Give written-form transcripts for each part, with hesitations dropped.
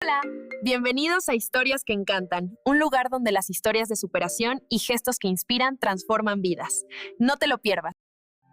Hola, bienvenidos a Historias que Encantan, un lugar donde las historias de superación y gestos que inspiran transforman vidas. No te lo pierdas.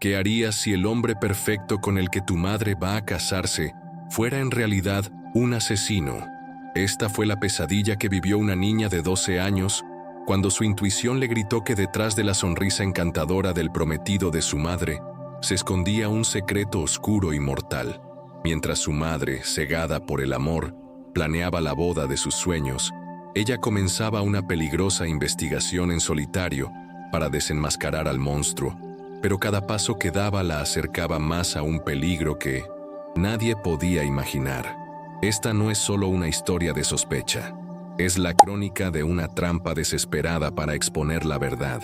¿Qué harías si el hombre perfecto con el que tu madre va a casarse fuera en realidad un asesino? Esta fue la pesadilla que vivió una niña de 12 años cuando su intuición le gritó que detrás de la sonrisa encantadora del prometido de su madre se escondía un secreto oscuro y mortal. Mientras su madre, cegada por el amor, planeaba la boda de sus sueños, ella comenzaba una peligrosa investigación en solitario para desenmascarar al monstruo, pero cada paso que daba la acercaba más a un peligro que nadie podía imaginar. Esta no es solo una historia de sospecha, es la crónica de una trampa desesperada para exponer la verdad,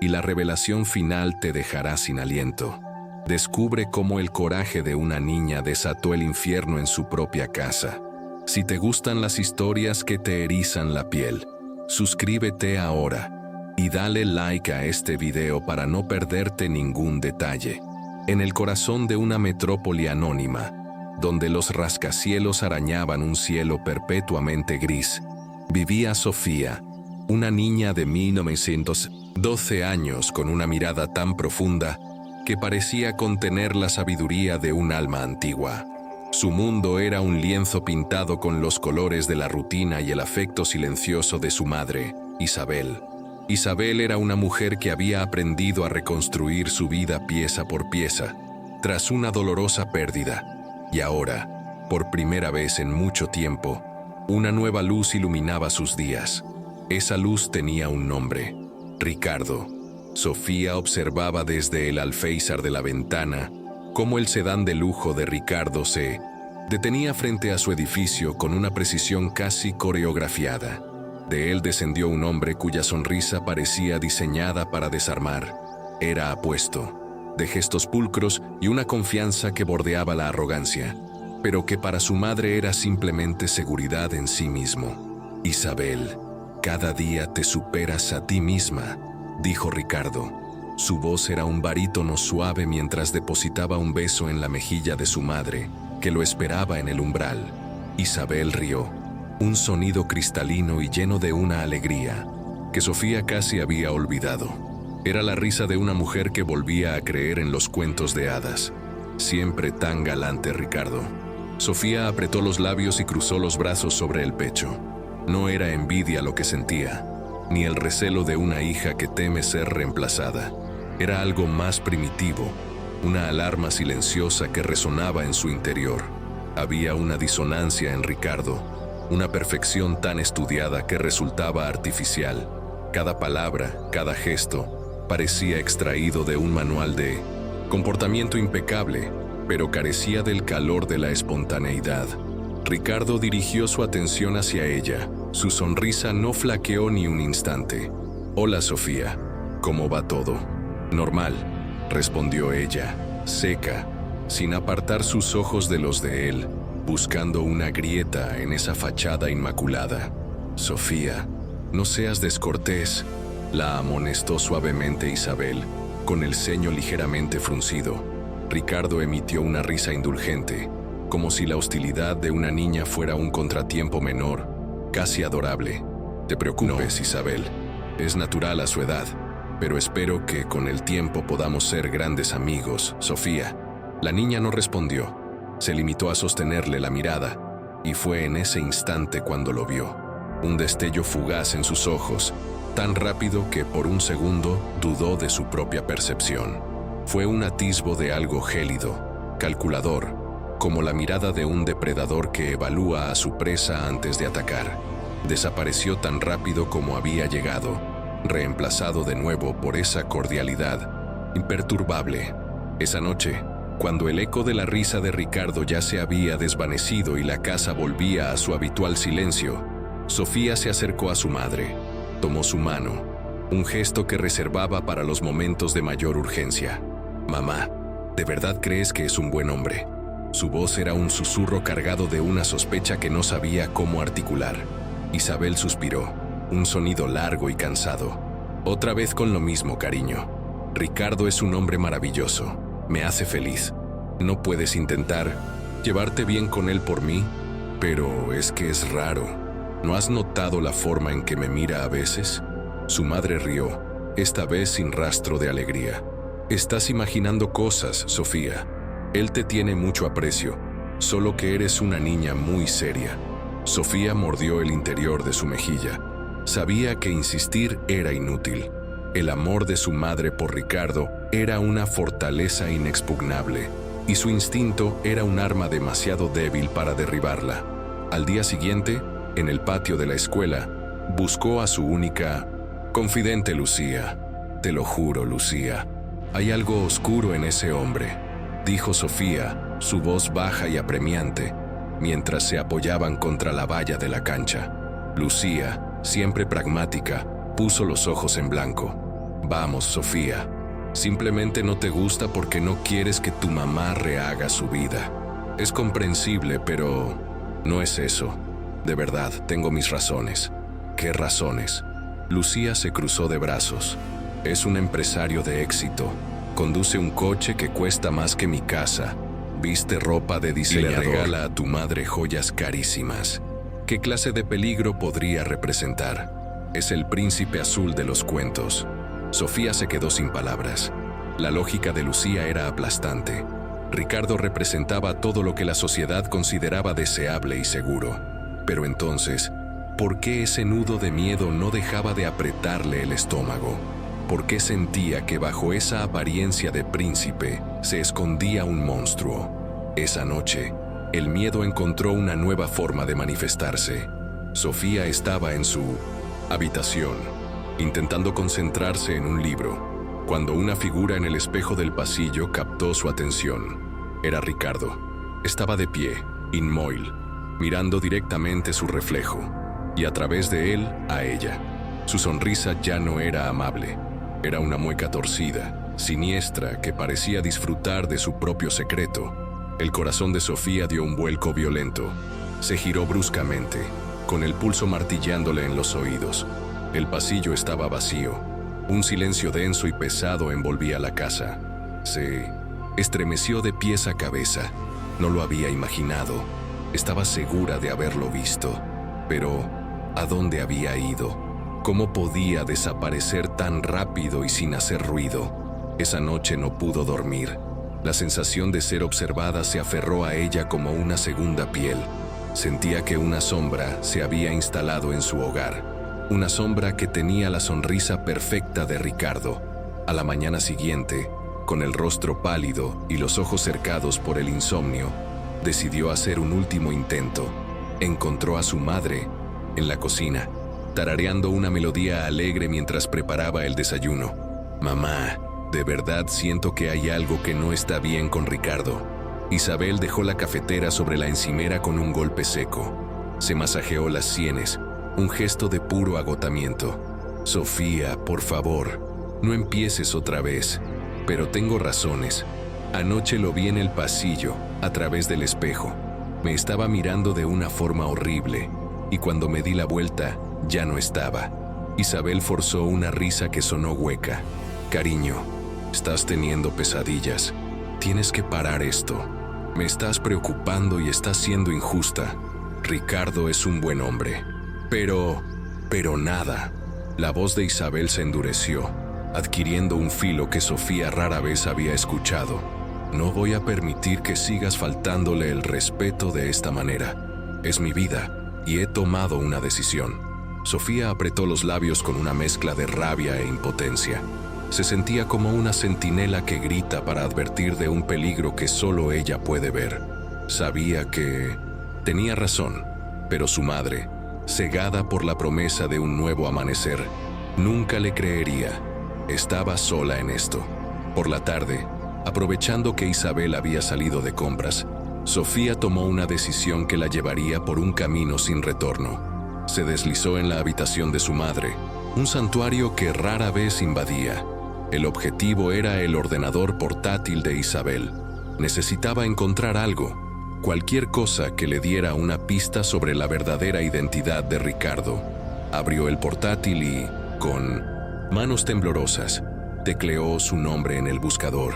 y la revelación final te dejará sin aliento. Descubre cómo el coraje de una niña desató el infierno en su propia casa. Si te gustan las historias que te erizan la piel, suscríbete ahora y dale like a este video para no perderte ningún detalle. En el corazón de una metrópoli anónima, donde los rascacielos arañaban un cielo perpetuamente gris, vivía Sofía, una niña de 1912 años con una mirada tan profunda que parecía contener la sabiduría de un alma antigua. Su mundo era un lienzo pintado con los colores de la rutina y el afecto silencioso de su madre, Isabel. Isabel era una mujer que había aprendido a reconstruir su vida pieza por pieza, tras una dolorosa pérdida. Y ahora, por primera vez en mucho tiempo, una nueva luz iluminaba sus días. Esa luz tenía un nombre: Ricardo. Sofía observaba desde el alféizar de la ventana cómo el sedán de lujo de Ricardo se detenía frente a su edificio con una precisión casi coreografiada. De él descendió un hombre cuya sonrisa parecía diseñada para desarmar. Era apuesto, de gestos pulcros y una confianza que bordeaba la arrogancia, pero que para su madre era simplemente seguridad en sí mismo. Isabel, cada día te superas a ti misma, dijo Ricardo. Su voz era un barítono suave mientras depositaba un beso en la mejilla de su madre, que lo esperaba en el umbral. Isabel rió, un sonido cristalino y lleno de una alegría que Sofía casi había olvidado. Era la risa de una mujer que volvía a creer en los cuentos de hadas. Siempre tan galante, Ricardo. Sofía apretó los labios y cruzó los brazos sobre el pecho. No era envidia lo que sentía, ni el recelo de una hija que teme ser reemplazada. Era algo más primitivo, una alarma silenciosa que resonaba en su interior. Había una disonancia en Ricardo, una perfección tan estudiada que resultaba artificial. Cada palabra, cada gesto, parecía extraído de un manual de comportamiento impecable, pero carecía del calor de la espontaneidad. Ricardo dirigió su atención hacia ella. Su sonrisa no flaqueó ni un instante. «Hola, Sofía. ¿Cómo va todo?» «Normal», respondió ella, seca, sin apartar sus ojos de los de él, buscando una grieta en esa fachada inmaculada. «Sofía, no seas descortés», la amonestó suavemente Isabel, con el ceño ligeramente fruncido. Ricardo emitió una risa indulgente, como si la hostilidad de una niña fuera un contratiempo menor, casi adorable. «Te preocupes, Isabel. Es natural a su edad, pero espero que con el tiempo podamos ser grandes amigos, Sofía». La niña no respondió. Se limitó a sostenerle la mirada, y fue en ese instante cuando lo vio. Un destello fugaz en sus ojos, tan rápido que por un segundo dudó de su propia percepción. Fue un atisbo de algo gélido, calculador, como la mirada de un depredador que evalúa a su presa antes de atacar. Desapareció tan rápido como había llegado, reemplazado de nuevo por esa cordialidad imperturbable. Esa noche, cuando el eco de la risa de Ricardo ya se había desvanecido y la casa volvía a su habitual silencio, Sofía se acercó a su madre, tomó su mano, un gesto que reservaba para los momentos de mayor urgencia. «Mamá, ¿de verdad crees que es un buen hombre?». Su voz era un susurro cargado de una sospecha que no sabía cómo articular. Isabel suspiró, un sonido largo y cansado. «Otra vez con lo mismo, cariño. Ricardo es un hombre maravilloso. Me hace feliz. ¿No puedes intentar llevarte bien con él por mí?». Pero es que es raro. ¿No has notado la forma en que me mira a veces? Su madre rió, esta vez sin rastro de alegría. Estás imaginando cosas, Sofía. Él te tiene mucho aprecio, solo que eres una niña muy seria. Sofía mordió el interior de su mejilla. Sabía que insistir era inútil. El amor de su madre por Ricardo era una fortaleza inexpugnable, y su instinto era un arma demasiado débil para derribarla. Al día siguiente, en el patio de la escuela, buscó a su única confidente, Lucía. Te lo juro, Lucía, hay algo oscuro en ese hombre, dijo Sofía, su voz baja y apremiante, mientras se apoyaban contra la valla de la cancha. Lucía, siempre pragmática, puso los ojos en blanco. Vamos, Sofía, simplemente no te gusta porque no quieres que tu mamá rehaga su vida. Es comprensible, pero no es eso. De verdad, tengo mis razones. ¿Qué razones? Lucía se cruzó de brazos. Es un empresario de éxito. Conduce un coche que cuesta más que mi casa. Viste ropa de diseñador. Y le regala a tu madre joyas carísimas. ¿Qué clase de peligro podría representar? Es el príncipe azul de los cuentos. Sofía se quedó sin palabras. La lógica de Lucía era aplastante. Ricardo representaba todo lo que la sociedad consideraba deseable y seguro. Pero entonces, ¿por qué ese nudo de miedo no dejaba de apretarle el estómago? ¿Por qué sentía que bajo esa apariencia de príncipe se escondía un monstruo? Esa noche, el miedo encontró una nueva forma de manifestarse. Sofía estaba en su habitación, intentando concentrarse en un libro, cuando una figura en el espejo del pasillo captó su atención. Era Ricardo. Estaba de pie, inmóvil, mirando directamente su reflejo, y a través de él, a ella. Su sonrisa ya no era amable. Era una mueca torcida, siniestra, que parecía disfrutar de su propio secreto. El corazón de Sofía dio un vuelco violento. Se giró bruscamente, con el pulso martillándole en los oídos. El pasillo estaba vacío. Un silencio denso y pesado envolvía la casa. Se estremeció de pies a cabeza. No lo había imaginado. Estaba segura de haberlo visto. Pero, ¿a dónde había ido? ¿Cómo podía desaparecer tan rápido y sin hacer ruido? Esa noche no pudo dormir. La sensación de ser observada se aferró a ella como una segunda piel. Sentía que una sombra se había instalado en su hogar. Una sombra que tenía la sonrisa perfecta de Ricardo. A la mañana siguiente, con el rostro pálido y los ojos cercados por el insomnio, decidió hacer un último intento. Encontró a su madre en la cocina, tarareando una melodía alegre mientras preparaba el desayuno. Mamá, de verdad siento que hay algo que no está bien con Ricardo. Isabel dejó la cafetera sobre la encimera con un golpe seco. Se masajeó las sienes, un gesto de puro agotamiento. Sofía, por favor, no empieces otra vez. Pero tengo razones. Anoche lo vi en el pasillo, a través del espejo. Me estaba mirando de una forma horrible, y cuando me di la vuelta, ya no estaba. Isabel forzó una risa que sonó hueca. Cariño, estás teniendo pesadillas. Tienes que parar esto. Me estás preocupando y estás siendo injusta. Ricardo es un buen hombre. Pero nada. La voz de Isabel se endureció, adquiriendo un filo que Sofía rara vez había escuchado. No voy a permitir que sigas faltándole el respeto de esta manera. Es mi vida, y he tomado una decisión. Sofía apretó los labios con una mezcla de rabia e impotencia. Se sentía como una centinela que grita para advertir de un peligro que solo ella puede ver. Sabía que tenía razón, pero su madre, cegada por la promesa de un nuevo amanecer, nunca le creería. Estaba sola en esto. Por la tarde, aprovechando que Isabel había salido de compras, Sofía tomó una decisión que la llevaría por un camino sin retorno. Se deslizó en la habitación de su madre, un santuario que rara vez invadía. El objetivo era el ordenador portátil de Isabel. Necesitaba encontrar algo, cualquier cosa que le diera una pista sobre la verdadera identidad de Ricardo. Abrió el portátil y, con manos temblorosas, tecleó su nombre en el buscador.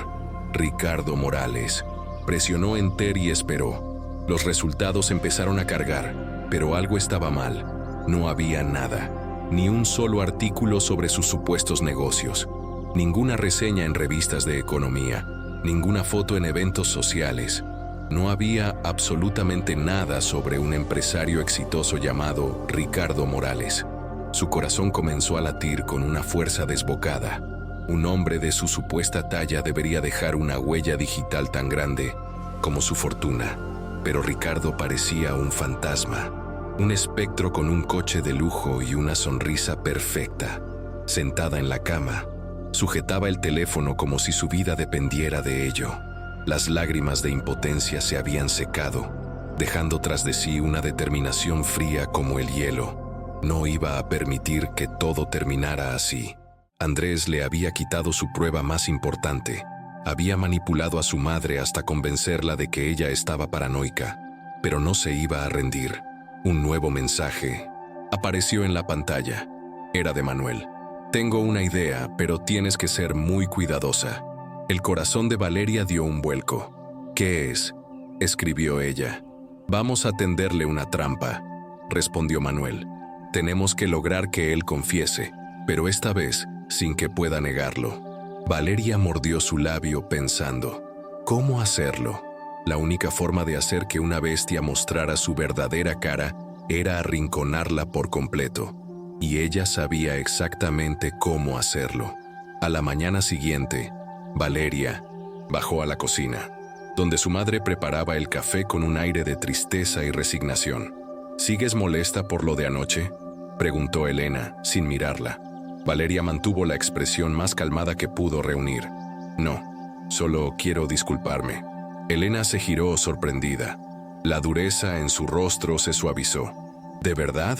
Ricardo Morales. Presionó Enter y esperó. Los resultados empezaron a cargar, pero algo estaba mal. No había nada, ni un solo artículo sobre sus supuestos negocios, ninguna reseña en revistas de economía, ninguna foto en eventos sociales. No había absolutamente nada sobre un empresario exitoso llamado Ricardo Morales. Su corazón comenzó a latir con una fuerza desbocada. Un hombre de su supuesta talla debería dejar una huella digital tan grande como su fortuna. Pero Ricardo parecía un fantasma, un espectro con un coche de lujo y una sonrisa perfecta. Sentada en la cama, sujetaba el teléfono como si su vida dependiera de ello. Las lágrimas de impotencia se habían secado, dejando tras de sí una determinación fría como el hielo. No iba a permitir que todo terminara así. Andrés le había quitado su prueba más importante. Había manipulado a su madre hasta convencerla de que ella estaba paranoica, pero no se iba a rendir. Un nuevo mensaje apareció en la pantalla. Era de Manuel. Tengo una idea, pero tienes que ser muy cuidadosa. El corazón de Valeria dio un vuelco. ¿Qué es?, escribió ella. Vamos a tenderle una trampa, respondió Manuel. Tenemos que lograr que él confiese, pero esta vez sin que pueda negarlo. Valeria mordió su labio pensando, ¿cómo hacerlo? La única forma de hacer que una bestia mostrara su verdadera cara era arrinconarla por completo, y ella sabía exactamente cómo hacerlo. A la mañana siguiente, Valeria bajó a la cocina, donde su madre preparaba el café con un aire de tristeza y resignación. ¿Sigues molesta por lo de anoche?, preguntó Elena, sin mirarla. Valeria mantuvo la expresión más calmada que pudo reunir. No, solo quiero disculparme. Elena se giró sorprendida. La dureza en su rostro se suavizó. ¿De verdad?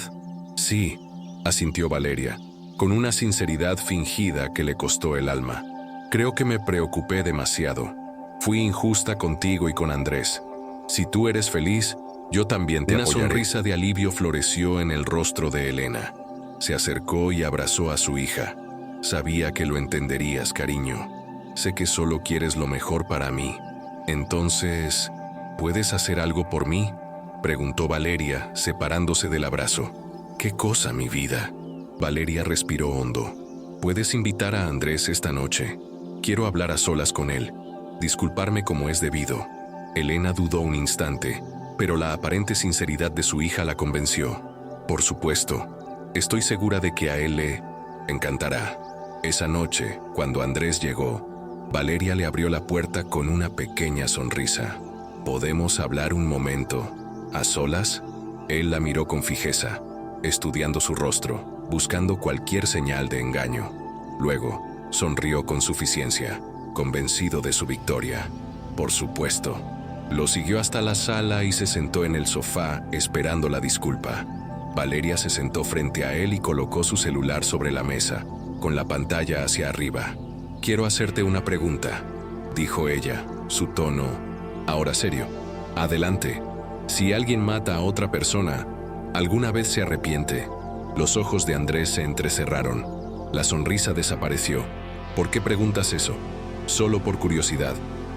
Sí, asintió Valeria, con una sinceridad fingida que le costó el alma. Creo que me preocupé demasiado. Fui injusta contigo y con Andrés. Si tú eres feliz, yo también te apoyaré. Una sonrisa de alivio floreció en el rostro de Elena. Se acercó y abrazó a su hija. Sabía que lo entenderías, cariño. Sé que solo quieres lo mejor para mí. Entonces, ¿puedes hacer algo por mí?, preguntó Valeria, separándose del abrazo. ¿Qué cosa, mi vida? Valeria respiró hondo. ¿Puedes invitar a Andrés esta noche? Quiero hablar a solas con él. Disculparme como es debido. Elena dudó un instante, pero la aparente sinceridad de su hija la convenció. Por supuesto. Estoy segura de que a él le encantará. Esa noche, cuando Andrés llegó, Valeria le abrió la puerta con una pequeña sonrisa. ¿Podemos hablar un momento a solas? Él la miró con fijeza, estudiando su rostro, buscando cualquier señal de engaño. Luego, sonrió con suficiencia, convencido de su victoria. Por supuesto. Lo siguió hasta la sala y se sentó en el sofá, esperando la disculpa. Valeria se sentó frente a él y colocó su celular sobre la mesa, con la pantalla hacia arriba. Quiero hacerte una pregunta, dijo ella, su tono ahora serio. Adelante. Si alguien mata a otra persona, ¿alguna vez se arrepiente? Los ojos de Andrés se entrecerraron. La sonrisa desapareció. ¿Por qué preguntas eso? Solo por curiosidad.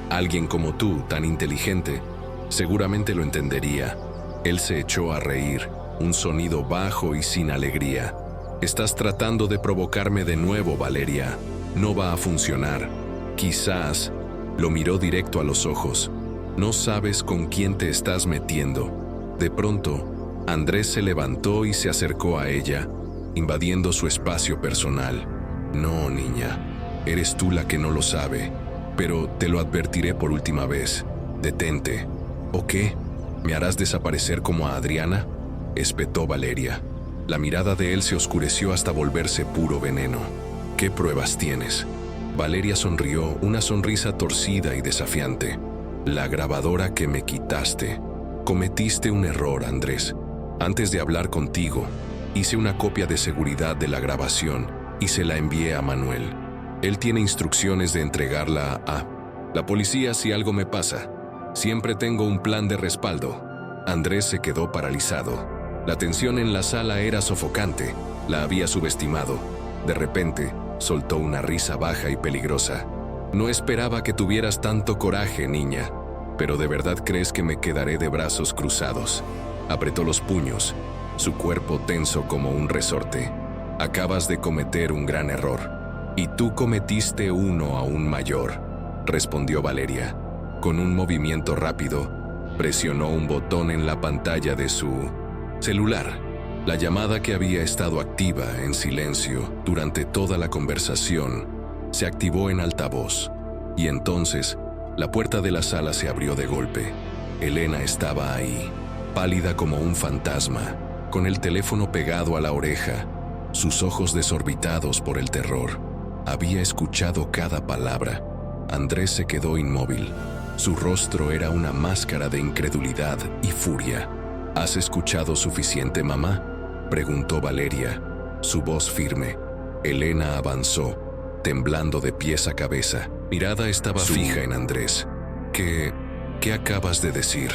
Alguien como tú, tan inteligente, seguramente lo entendería. Él se echó a reír. Un sonido bajo y sin alegría. Estás tratando de provocarme de nuevo, Valeria. No va a funcionar. Quizás. Lo miró directo a los ojos. No sabes con quién te estás metiendo. De pronto, Andrés se levantó y se acercó a ella, invadiendo su espacio personal. No, niña. Eres tú la que no lo sabe. Pero te lo advertiré por última vez. Detente. ¿O qué? ¿Me harás desaparecer como a Adriana?, espetó Valeria. La mirada de él se oscureció hasta volverse puro veneno. ¿Qué pruebas tienes? Valeria sonrió, una sonrisa torcida y desafiante. La grabadora que me quitaste. Cometiste un error, Andrés. Antes de hablar contigo, hice una copia de seguridad de la grabación y se la envié a Manuel. Él tiene instrucciones de entregarla a la policía si algo me pasa. Siempre tengo un plan de respaldo. Andrés se quedó paralizado. La tensión en la sala era sofocante. La había subestimado. De repente, soltó una risa baja y peligrosa. No esperaba que tuvieras tanto coraje, niña. ¿Pero de verdad crees que me quedaré de brazos cruzados? Apretó los puños, su cuerpo tenso como un resorte. Acabas de cometer un gran error. Y tú cometiste uno aún mayor, respondió Valeria. Con un movimiento rápido, presionó un botón en la pantalla de su celular. La llamada, que había estado activa en silencio durante toda la conversación, se activó en altavoz. Y entonces, la puerta de la sala se abrió de golpe. Elena estaba ahí, pálida como un fantasma, con el teléfono pegado a la oreja, sus ojos desorbitados por el terror. Había escuchado cada palabra. Andrés se quedó inmóvil. Su rostro era una máscara de incredulidad y furia. ¿Has escuchado suficiente, mamá?, preguntó Valeria, su voz firme. Elena avanzó, temblando de pies a cabeza. Mirada estaba fija en Andrés. ¿Qué acabas de decir?,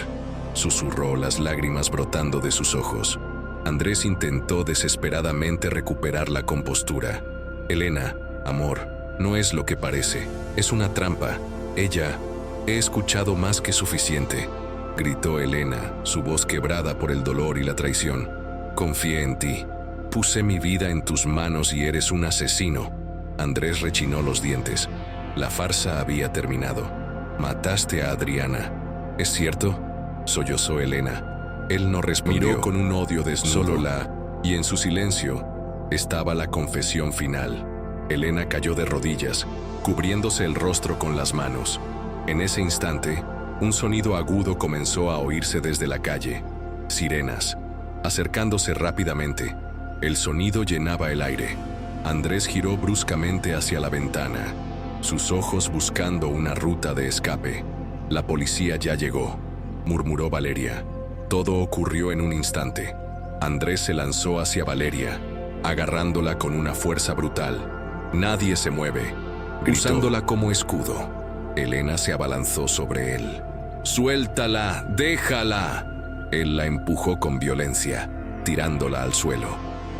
susurró, las lágrimas brotando de sus ojos. Andrés intentó desesperadamente recuperar la compostura. Elena, amor, no es lo que parece. Es una trampa. He escuchado más que suficiente, gritó Elena, su voz quebrada por el dolor y la traición. Confié en ti. Puse mi vida en tus manos y eres un asesino. Andrés rechinó los dientes. La farsa había terminado. Mataste a Adriana. ¿Es cierto?, sollozó Elena. Él no respondió. Miró con un odio desnudo. Y en su silencio estaba la confesión final. Elena cayó de rodillas, cubriéndose el rostro con las manos. En ese instante, un sonido agudo comenzó a oírse desde la calle. Sirenas, acercándose rápidamente. El sonido llenaba el aire. Andrés giró bruscamente hacia la ventana, sus ojos buscando una ruta de escape. La policía ya llegó, murmuró Valeria. Todo ocurrió en un instante. Andrés se lanzó hacia Valeria, agarrándola con una fuerza brutal. Nadie se mueve, gritó, usándola como escudo. Elena se abalanzó sobre él. ¡Suéltala! ¡Déjala! Él la empujó con violencia, tirándola al suelo.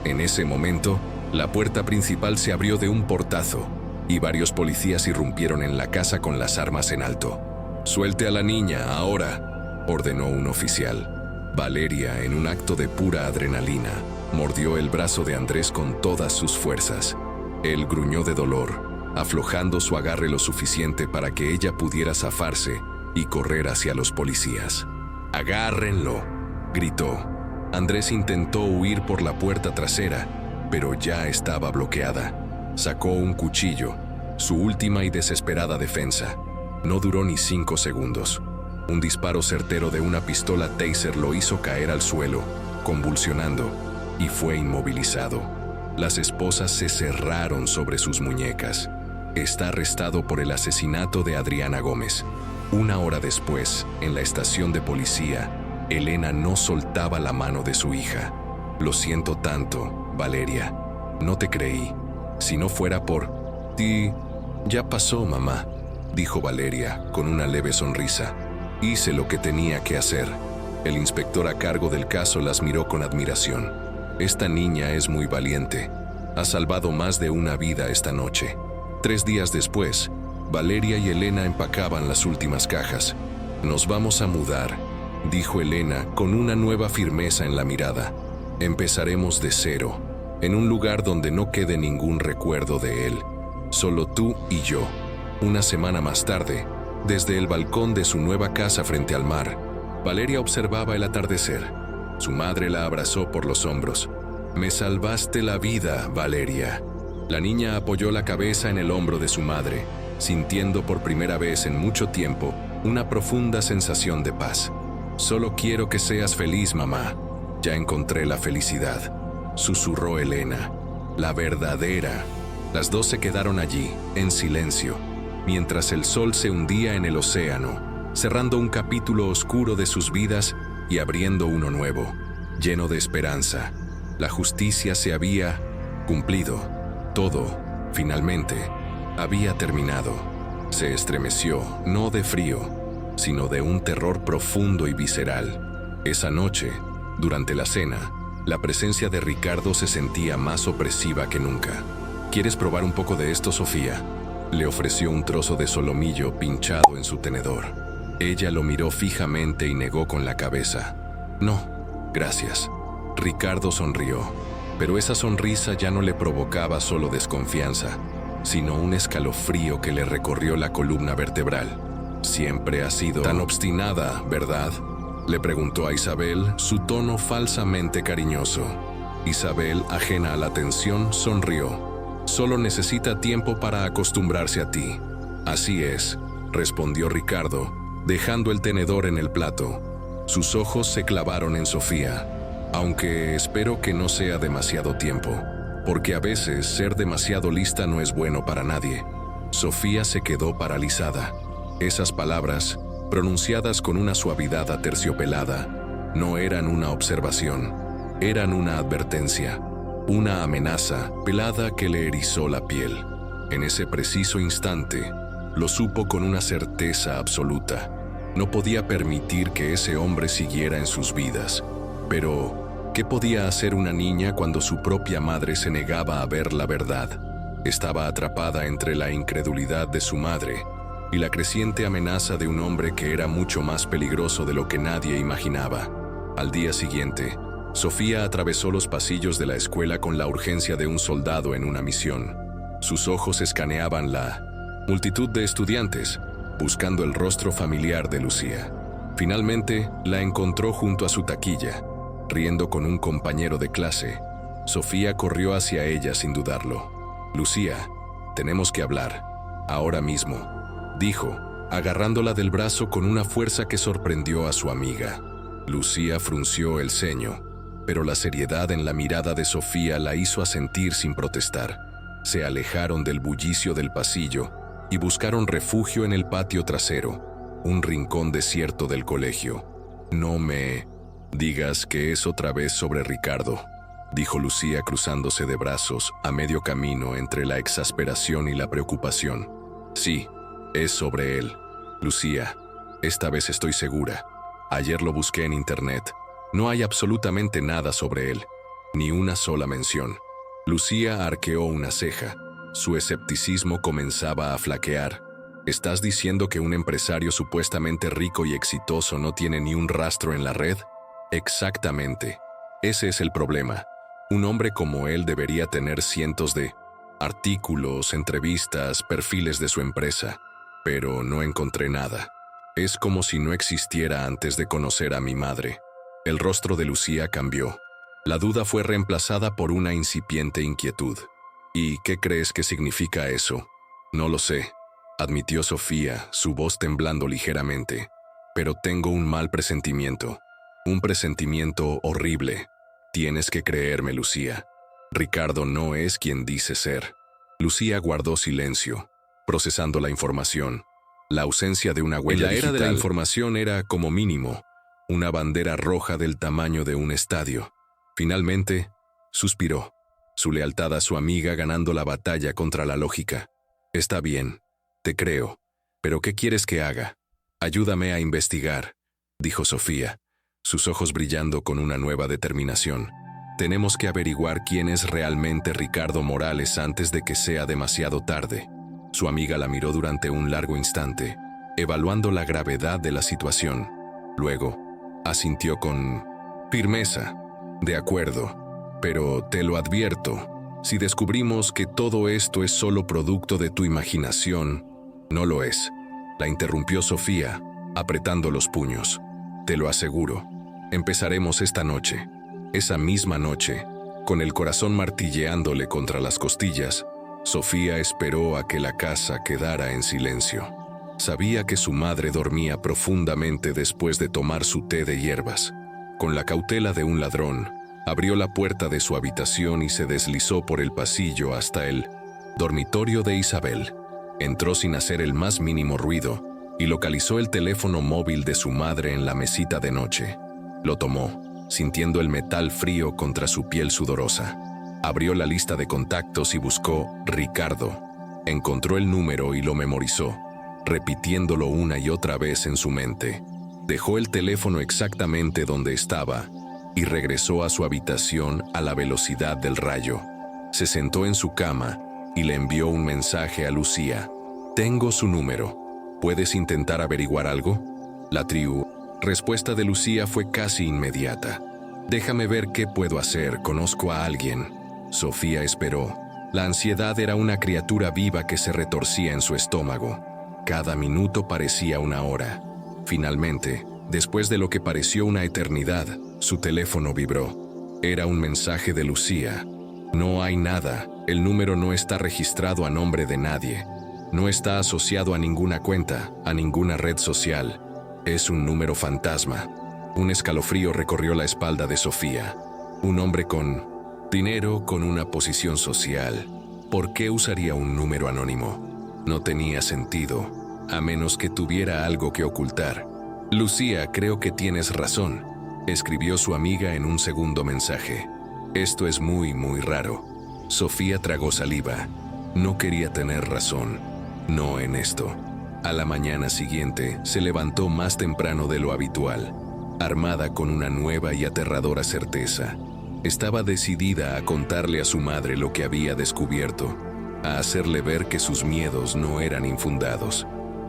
En ese momento, la puerta principal se abrió de un portazo y varios policías irrumpieron en la casa con las armas en alto. «Suelte a la niña, ahora», ordenó un oficial. Valeria, en un acto de pura adrenalina, mordió el brazo de Andrés con todas sus fuerzas. Él gruñó de dolor, aflojando su agarre lo suficiente para que ella pudiera zafarse y correr hacia los policías. «¡Agárrenlo!», gritó. Andrés intentó huir por la puerta trasera, pero ya estaba bloqueada. Sacó un cuchillo, su última y desesperada defensa. No duró ni 5 segundos. Un disparo certero de una pistola Taser lo hizo caer al suelo, convulsionando, y fue inmovilizado. Las esposas se cerraron sobre sus muñecas. Está arrestado por el asesinato de Adriana Gómez. 1 hora después, en la estación de policía, Elena no soltaba la mano de su hija. «Lo siento tanto, Valeria. No te creí. Si no fuera por ti...» «Ya pasó, mamá», dijo Valeria con una leve sonrisa. «Hice lo que tenía que hacer». El inspector a cargo del caso las miró con admiración. «Esta niña es muy valiente. Ha salvado más de una vida esta noche». 3 días después, Valeria y Elena empacaban las últimas cajas. «Nos vamos a mudar», dijo Elena con una nueva firmeza en la mirada. «Empezaremos de cero, en un lugar donde no quede ningún recuerdo de él. Solo tú y yo». 1 semana más tarde, desde el balcón de su nueva casa frente al mar, Valeria observaba el atardecer. Su madre la abrazó por los hombros. «Me salvaste la vida, Valeria». La niña apoyó la cabeza en el hombro de su madre, sintiendo por primera vez en mucho tiempo una profunda sensación de paz. «Solo quiero que seas feliz, mamá. Ya encontré la felicidad», susurró Elena. «La verdadera». Las dos se quedaron allí, en silencio, mientras el sol se hundía en el océano, cerrando un capítulo oscuro de sus vidas y abriendo uno nuevo, lleno de esperanza. La justicia se había cumplido. Todo, finalmente, había terminado. Se estremeció, no de frío, sino de un terror profundo y visceral. Esa noche, durante la cena, la presencia de Ricardo se sentía más opresiva que nunca. «¿Quieres probar un poco de esto, Sofía?», le ofreció un trozo de solomillo pinchado en su tenedor. Ella lo miró fijamente y negó con la cabeza. No, gracias. Ricardo sonrió, pero esa sonrisa ya no le provocaba solo desconfianza, sino un escalofrío que le recorrió la columna vertebral. Siempre ha sido tan obstinada, ¿verdad?, le preguntó a Isabel, su tono falsamente cariñoso. Isabel, ajena a la tensión, sonrió. Solo necesita tiempo para acostumbrarse a ti. Así es, respondió Ricardo, dejando el tenedor en el plato. Sus ojos se clavaron en Sofía, aunque espero que no sea demasiado tiempo, porque a veces ser demasiado lista no es bueno para nadie. Sofía se quedó paralizada. Esas palabras, pronunciadas con una suavidad aterciopelada, no eran una observación, eran una advertencia, una amenaza pelada que le erizó la piel. En ese preciso instante, lo supo con una certeza absoluta. No podía permitir que ese hombre siguiera en sus vidas. Pero, ¿qué podía hacer una niña cuando su propia madre se negaba a ver la verdad? Estaba atrapada entre la incredulidad de su madre y la creciente amenaza de un hombre que era mucho más peligroso de lo que nadie imaginaba. Al día siguiente, Sofía atravesó los pasillos de la escuela con la urgencia de un soldado en una misión. Sus ojos escaneaban la multitud de estudiantes, buscando el rostro familiar de Lucía. Finalmente, la encontró junto a su taquilla, riendo con un compañero de clase. Sofía corrió hacia ella sin dudarlo. «Lucía, tenemos que hablar, ahora mismo», dijo, agarrándola del brazo con una fuerza que sorprendió a su amiga. Lucía frunció el ceño, pero la seriedad en la mirada de Sofía la hizo asentir sin protestar. Se alejaron del bullicio del pasillo y buscaron refugio en el patio trasero, un rincón desierto del colegio. «No me digas que es otra vez sobre Ricardo», dijo Lucía cruzándose de brazos a medio camino entre la exasperación y la preocupación. «Sí, es sobre él, Lucía. Esta vez estoy segura. Ayer lo busqué en internet. No hay absolutamente nada sobre él, ni una sola mención». Lucía arqueó una ceja. Su escepticismo comenzaba a flaquear. ¿Estás diciendo que un empresario supuestamente rico y exitoso no tiene ni un rastro en la red? Exactamente. Ese es el problema. Un hombre como él debería tener cientos de artículos, entrevistas, perfiles de su empresa. Pero no encontré nada. Es como si no existiera antes de conocer a mi madre. El rostro de Lucía cambió. La duda fue reemplazada por una incipiente inquietud. «¿Y qué crees que significa eso?» «No lo sé», admitió Sofía, su voz temblando ligeramente. «Pero tengo un mal presentimiento. Un presentimiento horrible. Tienes que creerme, Lucía. Ricardo no es quien dice ser». Lucía guardó silencio, procesando la información. La ausencia de una huella digital. En la era de la información era, como mínimo, una bandera roja del tamaño de un estadio. Finalmente, suspiró, su lealtad a su amiga ganando la batalla contra la lógica. «Está bien, te creo, pero ¿qué quieres que haga? Ayúdame a investigar», dijo Sofía, sus ojos brillando con una nueva determinación. «Tenemos que averiguar quién es realmente Ricardo Morales antes de que sea demasiado tarde». Su amiga la miró durante un largo instante, evaluando la gravedad de la situación. Luego, asintió con firmeza. «De acuerdo, pero te lo advierto, si descubrimos que todo esto es solo producto de tu imaginación, no lo es», la interrumpió Sofía, apretando los puños. «Te lo aseguro, empezaremos esta noche». Esa misma noche, con el corazón martilleándole contra las costillas, Sofía esperó a que la casa quedara en silencio. Sabía que su madre dormía profundamente después de tomar su té de hierbas. Con la cautela de un ladrón, abrió la puerta de su habitación y se deslizó por el pasillo hasta el dormitorio de Isabel. Entró sin hacer el más mínimo ruido y localizó el teléfono móvil de su madre en la mesita de noche. Lo tomó, sintiendo el metal frío contra su piel sudorosa. Abrió la lista de contactos y buscó Ricardo. Encontró el número y lo memorizó, repitiéndolo una y otra vez en su mente. Dejó el teléfono exactamente donde estaba y regresó a su habitación a la velocidad del rayo. Se sentó en su cama y le envió un mensaje a Lucía. «Tengo su número. ¿Puedes intentar averiguar algo?». La respuesta de Lucía fue casi inmediata. Déjame ver qué puedo hacer, conozco a alguien. Sofía esperó. La ansiedad era una criatura viva que se retorcía en su estómago. Cada minuto parecía una hora. Finalmente, después de lo que pareció una eternidad, su teléfono vibró. Era un mensaje de Lucía. No hay nada, el número no está registrado a nombre de nadie. No está asociado a ninguna cuenta, a ninguna red social. Es un número fantasma. Un escalofrío recorrió la espalda de Sofía. Un hombre con dinero, con una posición social. ¿Por qué usaría un número anónimo? No tenía sentido, a menos que tuviera algo que ocultar. Lucía, creo que tienes razón, escribió su amiga en un segundo mensaje. Esto es muy raro. Sofía tragó saliva. No quería tener razón. No en esto. A la mañana siguiente, se levantó más temprano de lo habitual, armada con una nueva y aterradora certeza. Estaba decidida a contarle a su madre lo que había descubierto, a hacerle ver que sus miedos no eran infundados.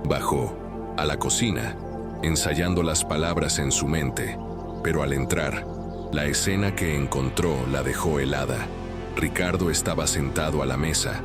Bajó a la cocina, ensayando las palabras en su mente, pero al entrar, la escena que encontró la dejó helada. Ricardo estaba sentado a la mesa,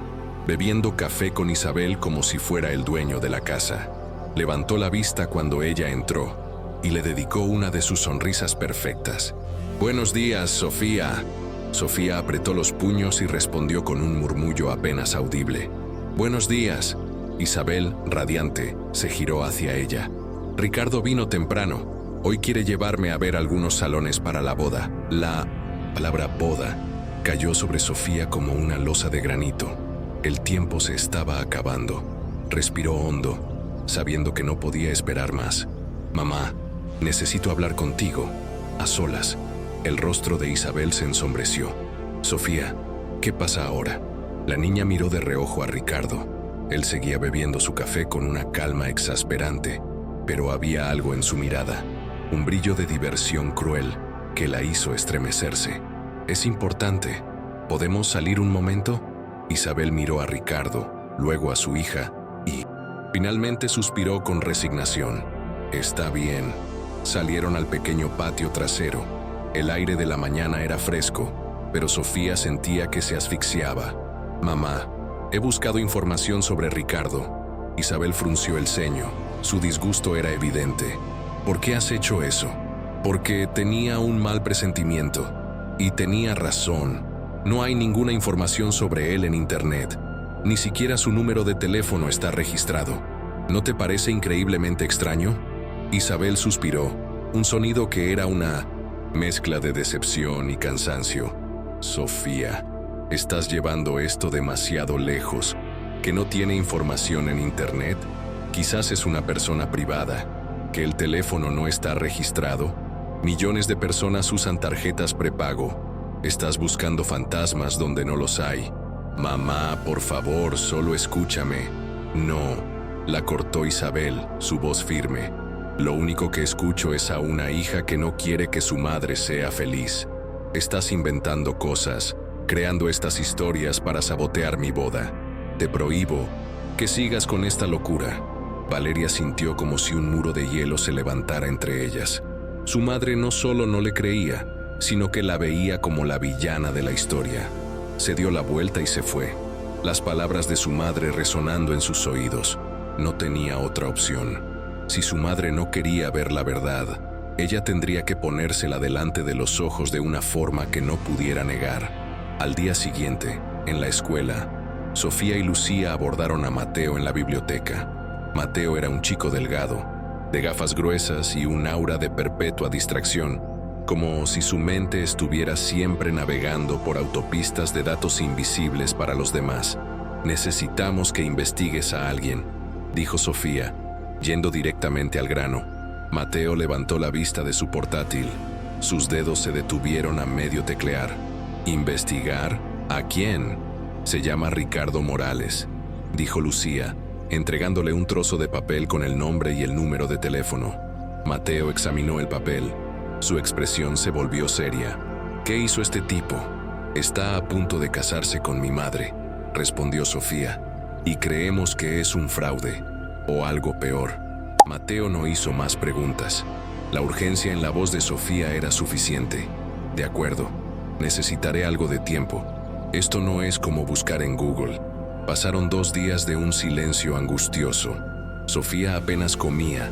bebiendo café con Isabel como si fuera el dueño de la casa. Levantó la vista cuando ella entró y le dedicó una de sus sonrisas perfectas. «Buenos días, Sofía». Sofía apretó los puños y respondió con un murmullo apenas audible. «Buenos días». Isabel, radiante, se giró hacia ella. «Ricardo vino temprano. Hoy quiere llevarme a ver algunos salones para la boda». La palabra boda cayó sobre Sofía como una losa de granito. El tiempo se estaba acabando. Respiró hondo, sabiendo que no podía esperar más. «Mamá, necesito hablar contigo, a solas». El rostro de Isabel se ensombreció. «Sofía, ¿qué pasa ahora?». La niña miró de reojo a Ricardo. Él seguía bebiendo su café con una calma exasperante, pero había algo en su mirada, un brillo de diversión cruel que la hizo estremecerse. «Es importante. ¿Podemos salir un momento?». Isabel miró a Ricardo, luego a su hija, y finalmente suspiró con resignación. «Está bien». Salieron al pequeño patio trasero. El aire de la mañana era fresco, pero Sofía sentía que se asfixiaba. «Mamá, he buscado información sobre Ricardo». Isabel frunció el ceño. Su disgusto era evidente. «¿Por qué has hecho eso?». «Porque tenía un mal presentimiento». Y tenía razón. No hay ninguna información sobre él en internet. Ni siquiera su número de teléfono está registrado. ¿No te parece increíblemente extraño?». Isabel suspiró, un sonido que era una mezcla de decepción y cansancio. «Sofía, estás llevando esto demasiado lejos. ¿Que no tiene información en internet? Quizás es una persona privada. ¿Que el teléfono no está registrado? Millones de personas usan tarjetas prepago. Estás buscando fantasmas donde no los hay. Mamá, por favor, solo escúchame». «No», la cortó Isabel, su voz firme. «Lo único que escucho es a una hija que no quiere que su madre sea feliz. Estás inventando cosas, creando estas historias para sabotear mi boda. Te prohíbo que sigas con esta locura». Valeria sintió como si un muro de hielo se levantara entre ellas. Su madre no solo no le creía, sino que la veía como la villana de la historia. Se dio la vuelta y se fue, las palabras de su madre resonando en sus oídos. No tenía otra opción. Si su madre no quería ver la verdad, ella tendría que ponérsela delante de los ojos de una forma que no pudiera negar. Al día siguiente, en la escuela, Sofía y Lucía abordaron a Mateo en la biblioteca. Mateo era un chico delgado, de gafas gruesas y un aura de perpetua distracción, como si su mente estuviera siempre navegando por autopistas de datos invisibles para los demás. «Necesitamos que investigues a alguien», dijo Sofía, yendo directamente al grano. Mateo levantó la vista de su portátil. Sus dedos se detuvieron a medio teclear. «¿Investigar? ¿A quién?». «Se llama Ricardo Morales», dijo Lucía, entregándole un trozo de papel con el nombre y el número de teléfono. Mateo examinó el papel. Su expresión se volvió seria. «¿Qué hizo este tipo?». «Está a punto de casarse con mi madre», respondió Sofía, «y creemos que es un fraude, o algo peor». Mateo no hizo más preguntas. La urgencia en la voz de Sofía era suficiente. De acuerdo, necesitaré algo de tiempo. Esto no es como buscar en Google. Pasaron 2 días de un silencio angustioso. Sofía apenas comía,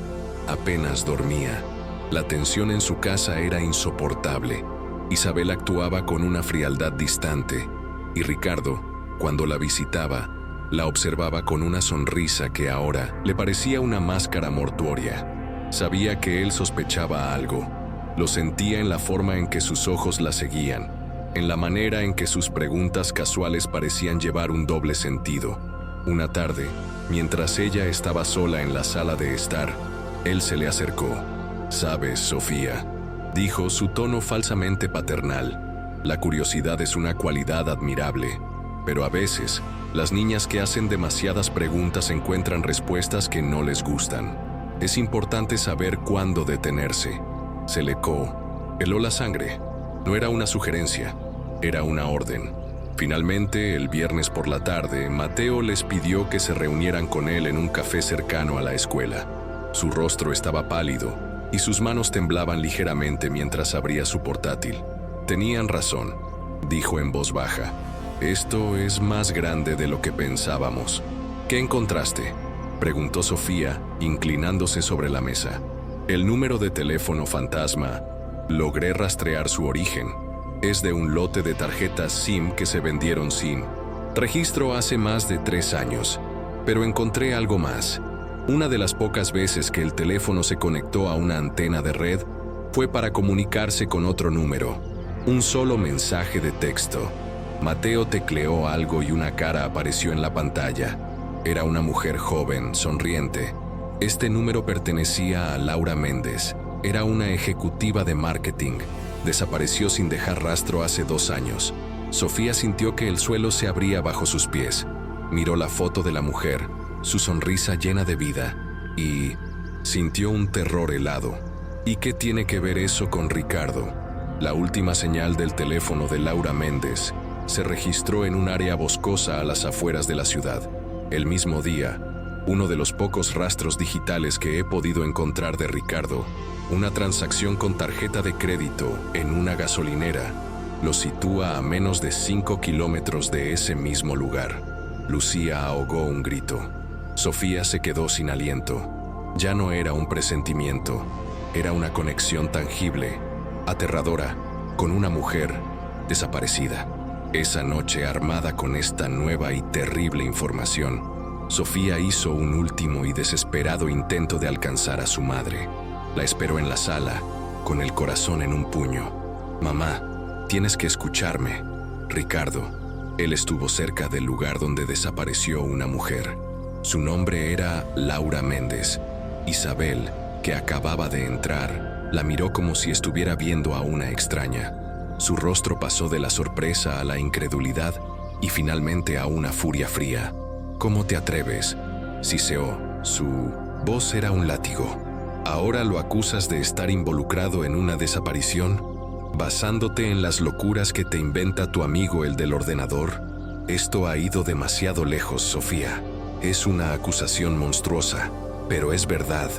apenas dormía. La tensión en su casa era insoportable. Isabel actuaba con una frialdad distante, y Ricardo, cuando la visitaba, la observaba con una sonrisa que ahora le parecía una máscara mortuoria. Sabía que él sospechaba algo. Lo sentía en la forma en que sus ojos la seguían, en la manera en que sus preguntas casuales parecían llevar un doble sentido. Una tarde, mientras ella estaba sola en la sala de estar, él se le acercó. «Sabes, Sofía», dijo, su tono falsamente paternal, «la curiosidad es una cualidad admirable, pero a veces, las niñas que hacen demasiadas preguntas encuentran respuestas que no les gustan. Es importante saber cuándo detenerse». Se le heló la sangre. No era una sugerencia, era una orden. Finalmente, el viernes por la tarde, Mateo les pidió que se reunieran con él en un café cercano a la escuela. Su rostro estaba pálido y sus manos temblaban ligeramente mientras abría su portátil. «Tenían razón», dijo en voz baja. «Esto es más grande de lo que pensábamos». «¿Qué encontraste?», preguntó Sofía, inclinándose sobre la mesa. «El número de teléfono fantasma. Logré rastrear su origen. Es de un lote de tarjetas SIM que se vendieron sin registro hace más de 3 años. Pero encontré algo más. Una de las pocas veces que el teléfono se conectó a una antena de red fue para comunicarse con otro número. Un solo mensaje de texto». Mateo tecleó algo y una cara apareció en la pantalla. Era una mujer joven, sonriente. Este número pertenecía a Laura Méndez. Era una ejecutiva de marketing. Desapareció sin dejar rastro hace 2 años. Sofía sintió que el suelo se abría bajo sus pies. Miró la foto de la mujer, su sonrisa llena de vida, y sintió un terror helado. ¿Y qué tiene que ver eso con Ricardo? La última señal del teléfono de Laura Méndez se registró en un área boscosa a las afueras de la ciudad. El mismo día, uno de los pocos rastros digitales que he podido encontrar de Ricardo, una transacción con tarjeta de crédito en una gasolinera, lo sitúa a menos de 5 kilómetros de ese mismo lugar. Lucía ahogó un grito. Sofía se quedó sin aliento. Ya no era un presentimiento, era una conexión tangible, aterradora, con una mujer desaparecida. Esa noche, armada con esta nueva y terrible información, Sofía hizo un último y desesperado intento de alcanzar a su madre. La esperó en la sala, con el corazón en un puño. «Mamá, tienes que escucharme. Ricardo». Él estuvo cerca del lugar donde desapareció una mujer. Su nombre era Laura Méndez. Isabel, que acababa de entrar, la miró como si estuviera viendo a una extraña. Su rostro pasó de la sorpresa a la incredulidad y finalmente a una furia fría. «¿Cómo te atreves?», siseó. Su voz era un látigo. «¿Ahora lo acusas de estar involucrado en una desaparición? ¿Basándote en las locuras que te inventa tu amigo el del ordenador? Esto ha ido demasiado lejos, Sofía. Es una acusación monstruosa, pero es verdad.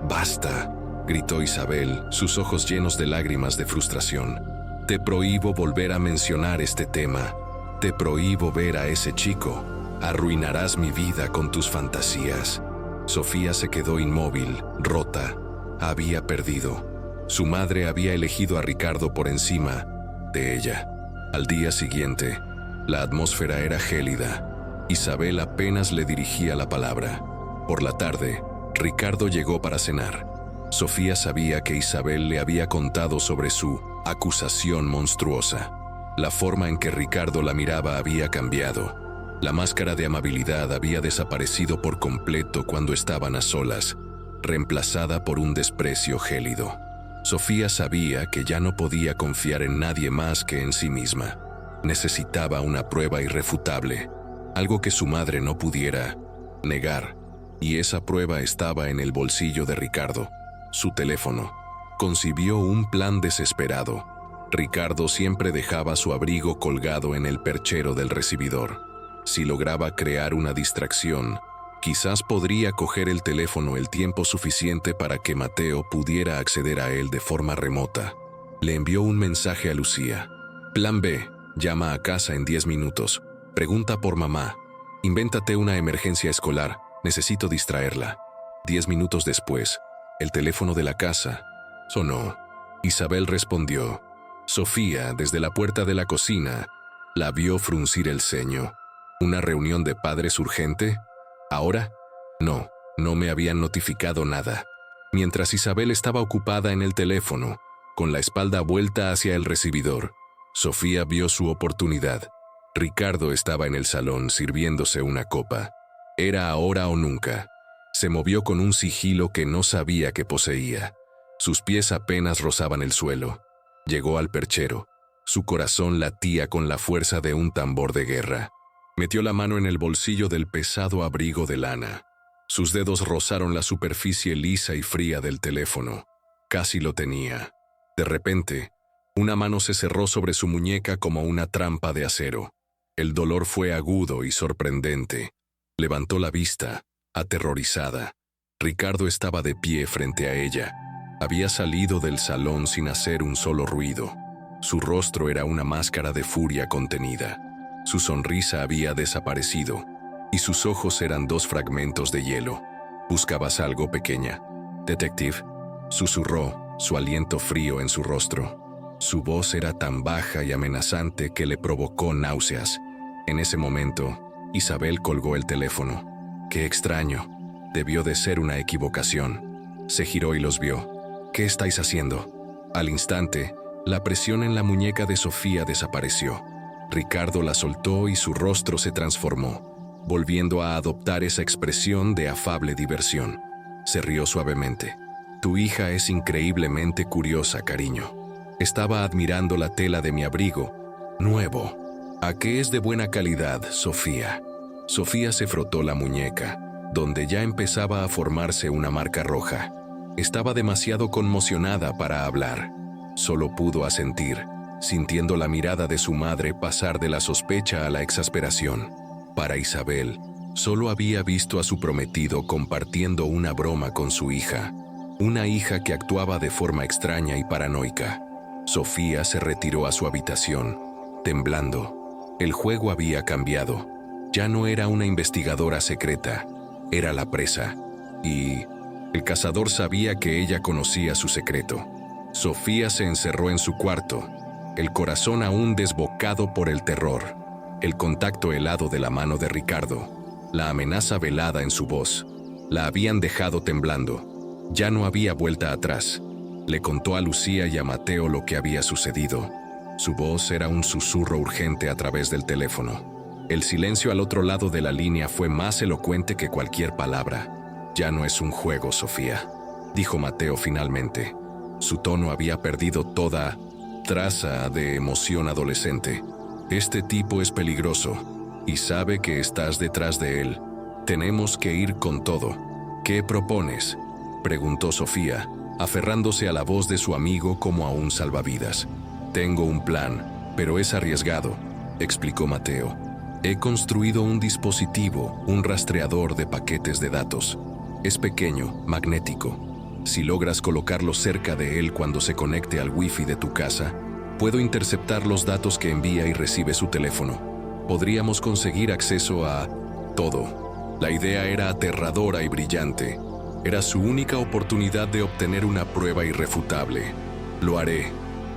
¡Basta!», gritó Isabel, sus ojos llenos de lágrimas de frustración. «Te prohíbo volver a mencionar este tema. Te prohíbo ver a ese chico. Arruinarás mi vida con tus fantasías». Sofía se quedó inmóvil, rota. Había perdido. Su madre había elegido a Ricardo por encima de ella. Al día siguiente, la atmósfera era gélida. Isabel apenas le dirigía la palabra. Por la tarde, Ricardo llegó para cenar. Sofía sabía que Isabel le había contado sobre su acusación monstruosa. La forma en que Ricardo la miraba había cambiado. La máscara de amabilidad había desaparecido por completo cuando estaban a solas, reemplazada por un desprecio gélido. Sofía sabía que ya no podía confiar en nadie más que en sí misma. Necesitaba una prueba irrefutable, algo que su madre no pudiera negar, y esa prueba estaba en el bolsillo de Ricardo, su teléfono. Concibió un plan desesperado. Ricardo siempre dejaba su abrigo colgado en el perchero del recibidor. Si lograba crear una distracción, Quizás podría coger el teléfono el tiempo suficiente para que Mateo pudiera acceder a él de forma remota. Le envió un mensaje a Lucía. Plan B, llama a casa en 10 minutos. Pregunta por mamá. Invéntate una emergencia escolar, necesito distraerla. 10 minutos después, el teléfono de la casa sonó. Isabel respondió. Sofía, desde la puerta de la cocina, la vio fruncir el ceño. ¿Una reunión de padres urgente? ¿Ahora? No, no me habían notificado nada. Mientras Isabel estaba ocupada en el teléfono, con la espalda vuelta hacia el recibidor, Sofía vio su oportunidad. Ricardo estaba en el salón sirviéndose una copa. Era ahora o nunca. Se movió con un sigilo que no sabía que poseía. Sus pies apenas rozaban el suelo. Llegó al perchero. Su corazón latía con la fuerza de un tambor de guerra. Metió la mano en el bolsillo del pesado abrigo de lana. Sus dedos rozaron la superficie lisa y fría del teléfono. Casi lo tenía. De repente, una mano se cerró sobre su muñeca como una trampa de acero. El dolor fue agudo y sorprendente. Levantó la vista, aterrorizada. Ricardo estaba de pie frente a ella. Había salido del salón sin hacer un solo ruido. Su rostro era una máscara de furia contenida. Su sonrisa había desaparecido, y sus ojos eran 2 fragmentos de hielo. ¿Buscabas algo, pequeña? Detective, susurró, su aliento frío en su rostro. Su voz era tan baja y amenazante que le provocó náuseas. En ese momento, Isabel colgó el teléfono. ¡Qué extraño! Debió de ser una equivocación. Se giró y los vio. ¿Qué estáis haciendo? Al instante, la presión en la muñeca de Sofía desapareció. Ricardo la soltó y su rostro se transformó, volviendo a adoptar esa expresión de afable diversión. Se rió suavemente. Tu hija es increíblemente curiosa, cariño. Estaba admirando la tela de mi abrigo, nuevo. ¿A qué es de buena calidad, Sofía? Sofía se frotó la muñeca, donde ya empezaba a formarse una marca roja. Estaba demasiado conmocionada para hablar. Solo pudo asentir, sintiendo la mirada de su madre pasar de la sospecha a la exasperación. Para Isabel, solo había visto a su prometido compartiendo una broma con su hija, una hija que actuaba de forma extraña y paranoica. Sofía se retiró a su habitación, temblando. El juego había cambiado. Ya no era una investigadora secreta, era la presa. Y el cazador sabía que ella conocía su secreto. Sofía se encerró en su cuarto, el corazón aún desbocado por el terror. El contacto helado de la mano de Ricardo, la amenaza velada en su voz, la habían dejado temblando. Ya no había vuelta atrás. Le contó a Lucía y a Mateo lo que había sucedido. Su voz era un susurro urgente a través del teléfono. El silencio al otro lado de la línea fue más elocuente que cualquier palabra. Ya no es un juego, Sofía, dijo Mateo finalmente. Su tono había perdido toda traza de emoción adolescente. Este tipo es peligroso y sabe que estás detrás de él. Tenemos que ir con todo. ¿Qué propones?, preguntó Sofía, aferrándose a la voz de su amigo como a un salvavidas. Tengo un plan, pero es arriesgado, explicó Mateo. He construido un dispositivo, un rastreador de paquetes de datos. Es pequeño, magnético. Si logras colocarlo cerca de él cuando se conecte al wifi de tu casa, puedo interceptar los datos que envía y recibe su teléfono. Podríamos conseguir acceso a todo. La idea era aterradora y brillante. Era su única oportunidad de obtener una prueba irrefutable. Lo haré,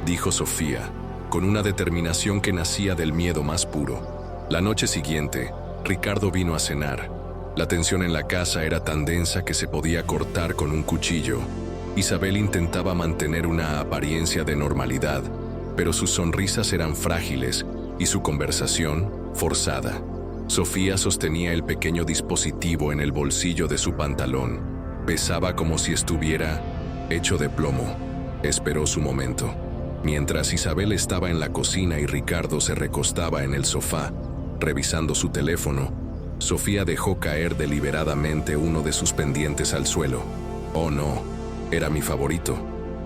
dijo Sofía, con una determinación que nacía del miedo más puro. La noche siguiente, Ricardo vino a cenar. La tensión en la casa era tan densa que se podía cortar con un cuchillo. Isabel intentaba mantener una apariencia de normalidad, pero sus sonrisas eran frágiles y su conversación forzada. Sofía sostenía el pequeño dispositivo en el bolsillo de su pantalón. Pesaba como si estuviera hecho de plomo. Esperó su momento. Mientras Isabel estaba en la cocina y Ricardo se recostaba en el sofá, revisando su teléfono, Sofía dejó caer deliberadamente uno de sus pendientes al suelo. «Oh no, era mi favorito»,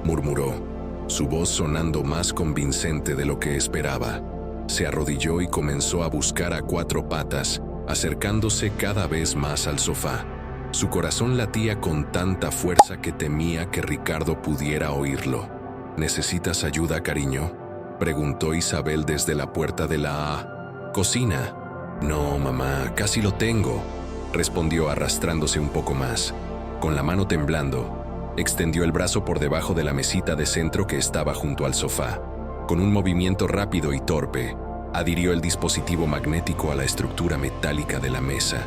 murmuró, su voz sonando más convincente de lo que esperaba. Se arrodilló y comenzó a buscar a 4 patas acercándose cada vez más al sofá. Su corazón latía con tanta fuerza que temía que Ricardo pudiera oírlo. ¿Necesitas ayuda, cariño?, preguntó Isabel desde la puerta de la cocina. No, mamá, casi lo tengo, respondió arrastrándose un poco más. Con la mano temblando, extendió el brazo por debajo de la mesita de centro que estaba junto al sofá. Con un movimiento rápido y torpe, adhirió el dispositivo magnético a la estructura metálica de la mesa,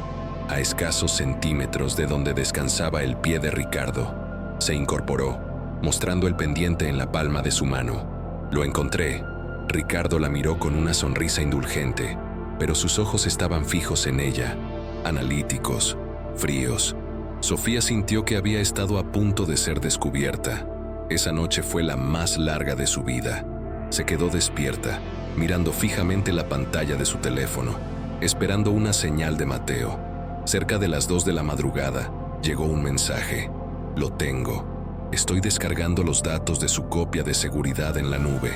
a escasos centímetros de donde descansaba el pie de Ricardo. Se incorporó, mostrando el pendiente en la palma de su mano. Lo encontré. Ricardo la miró con una sonrisa indulgente, pero sus ojos estaban fijos en ella, analíticos, fríos. Sofía sintió que había estado a punto de ser descubierta. Esa noche fue la más larga de su vida. Se quedó despierta, mirando fijamente la pantalla de su teléfono, esperando una señal de Mateo. Cerca de las 2 de la madrugada, llegó un mensaje. Lo tengo. Estoy descargando los datos de su copia de seguridad en la nube.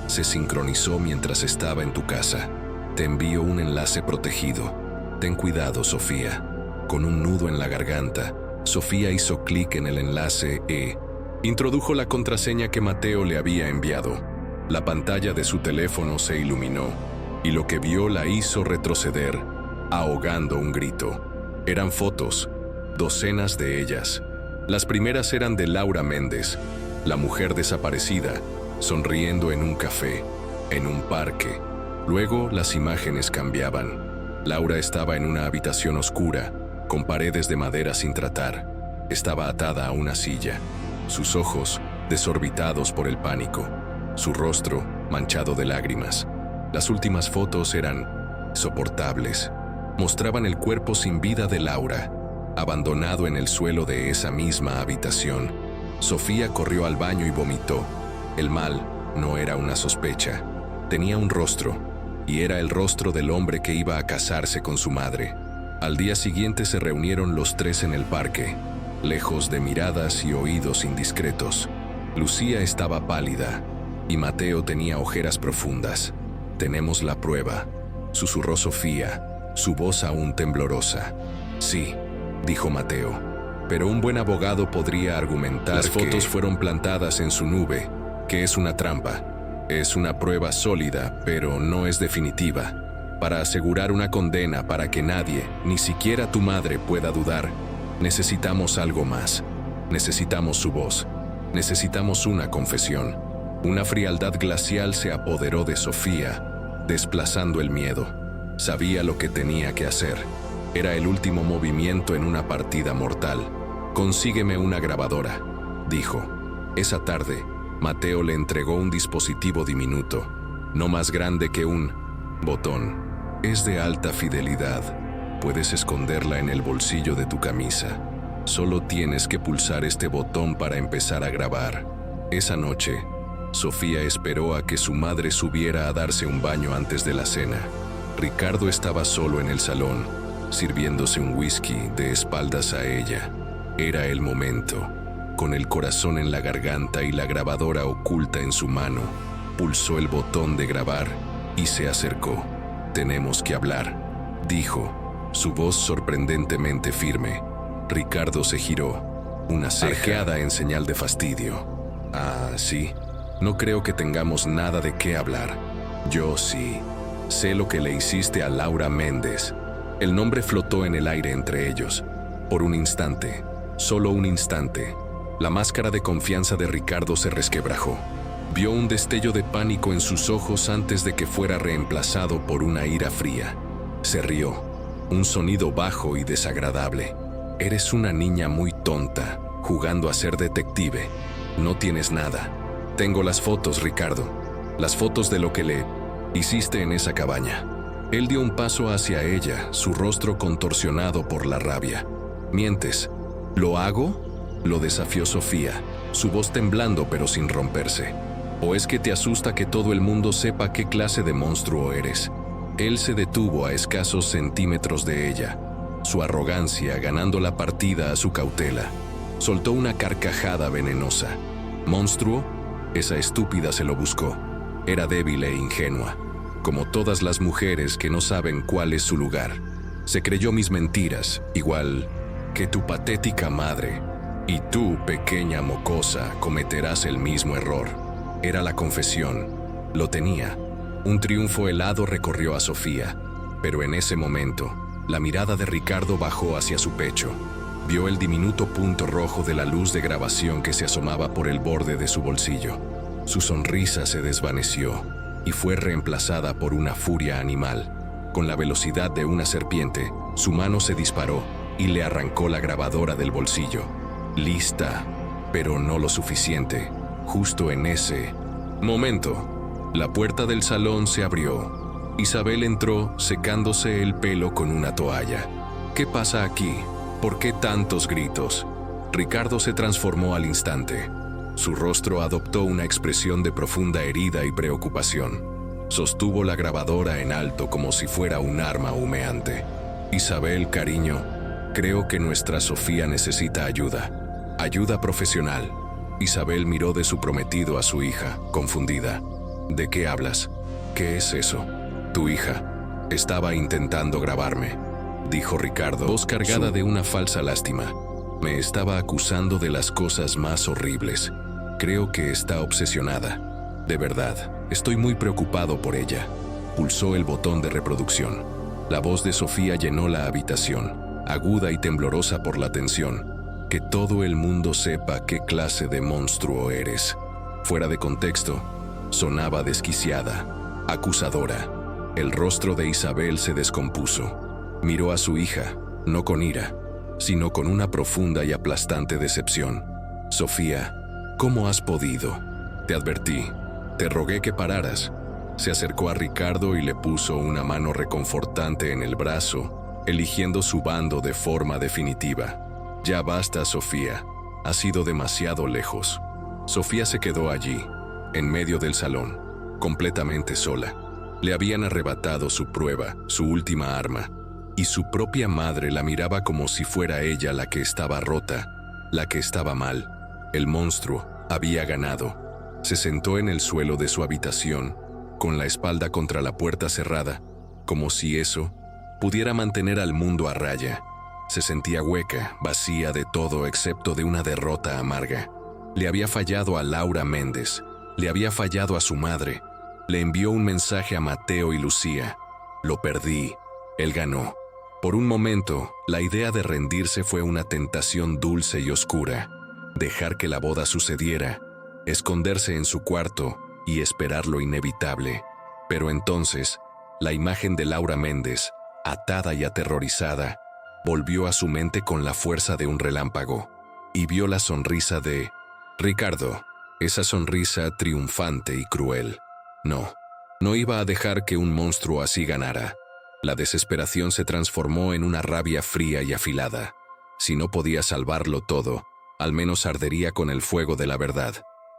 Se sincronizó mientras estaba en tu casa. Te envío un enlace protegido. Ten cuidado, Sofía. Con un nudo en la garganta, Sofía hizo clic en el enlace e introdujo la contraseña que Mateo le había enviado. La pantalla de su teléfono se iluminó, y lo que vio la hizo retroceder, ahogando un grito. Eran fotos, docenas de ellas. Las primeras eran de Laura Méndez, la mujer desaparecida, sonriendo en un café, en un parque. Luego las imágenes cambiaban. Laura estaba en una habitación oscura, con paredes de madera sin tratar. Estaba atada a una silla, sus ojos desorbitados por el pánico, su rostro manchado de lágrimas. Las últimas fotos eran soportables. Mostraban el cuerpo sin vida de Laura, abandonado en el suelo de esa misma habitación. Sofía corrió al baño y vomitó. El mal no era una sospecha. Tenía un rostro, y era el rostro del hombre que iba a casarse con su madre. Al día siguiente se reunieron los tres en el parque, lejos de miradas y oídos indiscretos. Lucía estaba pálida, y Mateo tenía ojeras profundas. «Tenemos la prueba», susurró Sofía, su voz aún temblorosa. «Sí», dijo Mateo, «pero un buen abogado podría argumentar que las fotos fueron plantadas en su nube, que es una trampa. Es una prueba sólida, pero no es definitiva. Para asegurar una condena para que nadie, ni siquiera tu madre, pueda dudar, necesitamos algo más. Necesitamos su voz. Necesitamos una confesión». Una frialdad glacial se apoderó de Sofía, desplazando el miedo. Sabía lo que tenía que hacer. Era el último movimiento en una partida mortal. «Consígueme una grabadora», dijo. Esa tarde, Mateo le entregó un dispositivo diminuto, no más grande que un botón. Es de alta fidelidad. Puedes esconderla en el bolsillo de tu camisa. Solo tienes que pulsar este botón para empezar a grabar. Esa noche, Sofía esperó a que su madre subiera a darse un baño antes de la cena. Ricardo estaba solo en el salón, sirviéndose un whisky de espaldas a ella. Era el momento. Con el corazón en la garganta y la grabadora oculta en su mano, pulsó el botón de grabar y se acercó. «Tenemos que hablar», dijo, su voz sorprendentemente firme. Ricardo se giró, una arqueada en señal de fastidio. «Ah, sí. No creo que tengamos nada de qué hablar». «Yo sí. Sé lo que le hiciste a Laura Méndez». El nombre flotó en el aire entre ellos. Por un instante, solo un instante, la máscara de confianza de Ricardo se resquebrajó. Vio un destello de pánico en sus ojos antes de que fuera reemplazado por una ira fría. Se rió, un sonido bajo y desagradable. «Eres una niña muy tonta, jugando a ser detective. No tienes nada. Tengo las fotos, Ricardo. Las fotos de lo que le hiciste en esa cabaña». Él dio un paso hacia ella, su rostro contorsionado por la rabia. «¿Mientes? ¿Lo hago?», lo desafió Sofía, su voz temblando pero sin romperse. «¿O es que te asusta que todo el mundo sepa qué clase de monstruo eres?». Él se detuvo a escasos centímetros de ella, su arrogancia ganando la partida a su cautela. Soltó una carcajada venenosa. «¿Monstruo?». Esa estúpida se lo buscó. Era débil e ingenua, como todas las mujeres que no saben cuál es su lugar. Se creyó mis mentiras, igual que tu patética madre. Y tú, pequeña mocosa, cometerás el mismo error. Era la confesión. Lo tenía. Un triunfo helado recorrió a Sofía, pero en ese momento, la mirada de Ricardo bajó hacia su pecho. Vio el diminuto punto rojo de la luz de grabación que se asomaba por el borde de su bolsillo. Su sonrisa se desvaneció y fue reemplazada por una furia animal. Con la velocidad de una serpiente, su mano se disparó y le arrancó la grabadora del bolsillo. Lista, pero no lo suficiente. Justo en ese momento, la puerta del salón se abrió. Isabel entró secándose el pelo con una toalla. ¿Qué pasa aquí? ¿Por qué tantos gritos? Ricardo se transformó al instante. Su rostro adoptó una expresión de profunda herida y preocupación. Sostuvo la grabadora en alto como si fuera un arma humeante. Isabel, cariño, creo que nuestra Sofía necesita ayuda. Ayuda profesional. Isabel miró de su prometido a su hija, confundida. ¿De qué hablas? ¿Qué es eso? Tu hija estaba intentando grabarme, dijo Ricardo, voz cargada de una falsa lástima. Me estaba acusando de las cosas más horribles. Creo que está obsesionada. De verdad, estoy muy preocupado por ella. Pulsó el botón de reproducción. La voz de Sofía llenó la habitación, aguda y temblorosa por la tensión. Que todo el mundo sepa qué clase de monstruo eres. Fuera de contexto, sonaba desquiciada, acusadora. El rostro de Isabel se descompuso. Miró a su hija, no con ira, sino con una profunda y aplastante decepción. Sofía, ¿cómo has podido? Te advertí, te rogué que pararas. Se acercó a Ricardo y le puso una mano reconfortante en el brazo, eligiendo su bando de forma definitiva. Ya basta, Sofía. Has ido demasiado lejos. Sofía se quedó allí, en medio del salón, completamente sola. Le habían arrebatado su prueba, su última arma, y su propia madre la miraba como si fuera ella la que estaba rota, la que estaba mal. El monstruo había ganado. Se sentó en el suelo de su habitación, con la espalda contra la puerta cerrada, como si eso pudiera mantener al mundo a raya. Se sentía hueca, vacía de todo excepto de una derrota amarga. Le había fallado a Laura Méndez, le había fallado a su madre, le envió un mensaje a Mateo y Lucía. Lo perdí, él ganó. Por un momento, la idea de rendirse fue una tentación dulce y oscura. Dejar que la boda sucediera, esconderse en su cuarto y esperar lo inevitable. Pero entonces, la imagen de Laura Méndez, atada y aterrorizada, volvió a su mente con la fuerza de un relámpago, y vio la sonrisa de Ricardo, esa sonrisa triunfante y cruel. No iba a dejar que un monstruo así ganara. La desesperación se transformó en una rabia fría y afilada. Si no podía salvarlo todo, al menos ardería con el fuego de la verdad.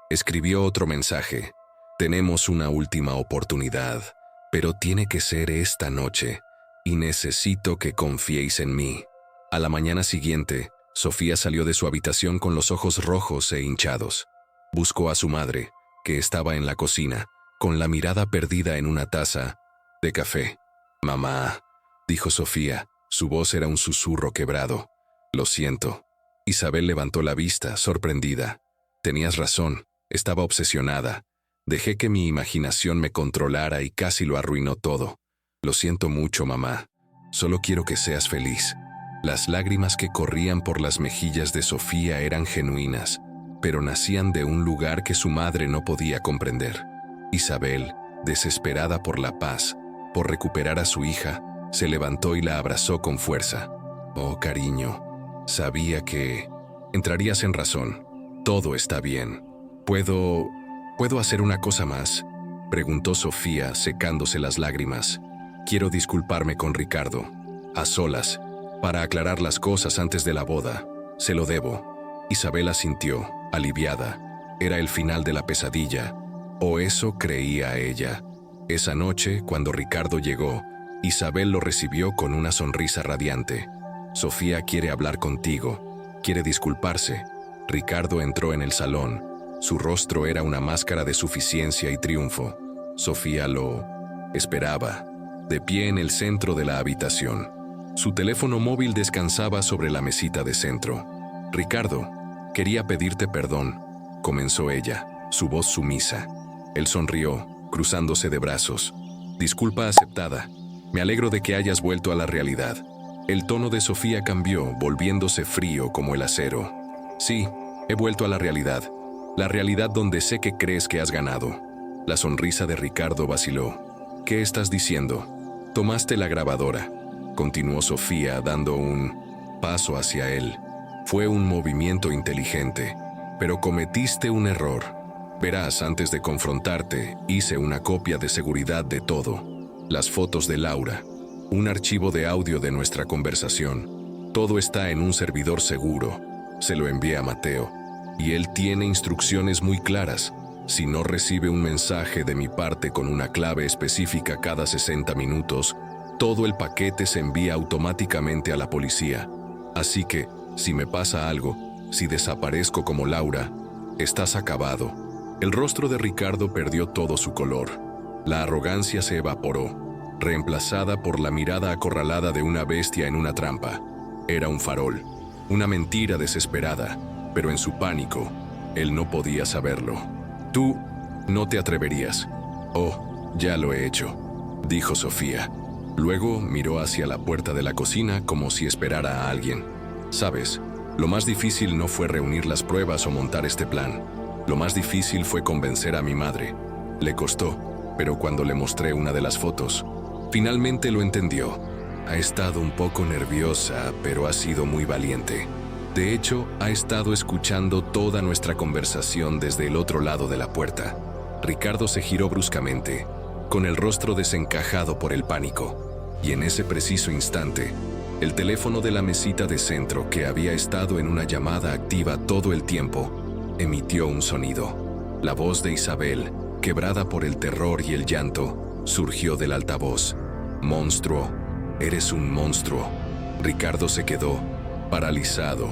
Escribió otro mensaje. Tenemos una última oportunidad, pero tiene que ser esta noche. Y necesito que confiéis en mí. A la mañana siguiente, Sofía salió de su habitación con los ojos rojos e hinchados. Buscó a su madre, que estaba en la cocina, con la mirada perdida en una taza de café. «Mamá», dijo Sofía, su voz era un susurro quebrado. «Lo siento». Isabel levantó la vista, sorprendida. «Tenías razón, estaba obsesionada. Dejé que mi imaginación me controlara y casi lo arruinó todo. Lo siento mucho, mamá. Solo quiero que seas feliz». Las lágrimas que corrían por las mejillas de Sofía eran genuinas, pero nacían de un lugar que su madre no podía comprender. Isabel, desesperada por la paz, por recuperar a su hija, se levantó y la abrazó con fuerza. «Oh, cariño, sabía que entrarías en razón. Todo está bien. ¿Puedo hacer una cosa más?», preguntó Sofía, secándose las lágrimas. «Quiero disculparme con Ricardo, a solas, para aclarar las cosas antes de la boda. Se lo debo». Isabel asintió, aliviada. Era el final de la pesadilla, o eso creía ella. Esa noche, cuando Ricardo llegó, Isabel lo recibió con una sonrisa radiante. «Sofía quiere hablar contigo, quiere disculparse». Ricardo entró en el salón. Su rostro era una máscara de suficiencia y triunfo. Sofía lo esperaba, de pie en el centro de la habitación. Su teléfono móvil descansaba sobre la mesita de centro. «Ricardo, quería pedirte perdón», comenzó ella, su voz sumisa. Él sonrió, cruzándose de brazos. «Disculpa aceptada. Me alegro de que hayas vuelto a la realidad». El tono de Sofía cambió, volviéndose frío como el acero. «Sí, he vuelto a la realidad donde sé que crees que has ganado». La sonrisa de Ricardo vaciló. «¿Qué estás diciendo?» «Tomaste la grabadora», continuó Sofía dando un paso hacia él. «Fue un movimiento inteligente, pero cometiste un error. Verás, antes de confrontarte, hice una copia de seguridad de todo. Las fotos de Laura, un archivo de audio de nuestra conversación. Todo está en un servidor seguro. Se lo envié a Mateo, y él tiene instrucciones muy claras. Si no recibe un mensaje de mi parte con una clave específica cada 60 minutos, todo el paquete se envía automáticamente a la policía. Así que, si me pasa algo, si desaparezco como Laura, estás acabado». El rostro de Ricardo perdió todo su color. La arrogancia se evaporó, reemplazada por la mirada acorralada de una bestia en una trampa. Era un farol, una mentira desesperada, pero en su pánico, él no podía saberlo. «Tú no te atreverías». «Oh, ya lo he hecho», dijo Sofía. Luego miró hacia la puerta de la cocina como si esperara a alguien. «Sabes, lo más difícil no fue reunir las pruebas o montar este plan. Lo más difícil fue convencer a mi madre. Le costó, pero cuando le mostré una de las fotos, finalmente lo entendió. Ha estado un poco nerviosa, pero ha sido muy valiente. De hecho, ha estado escuchando toda nuestra conversación desde el otro lado de la puerta». Ricardo se giró bruscamente, con el rostro desencajado por el pánico, y en ese preciso instante, el teléfono de la mesita de centro, que había estado en una llamada activa todo el tiempo, emitió un sonido. La voz de Isabel, quebrada por el terror y el llanto, surgió del altavoz. «Monstruo, eres un monstruo». Ricardo se quedó paralizado.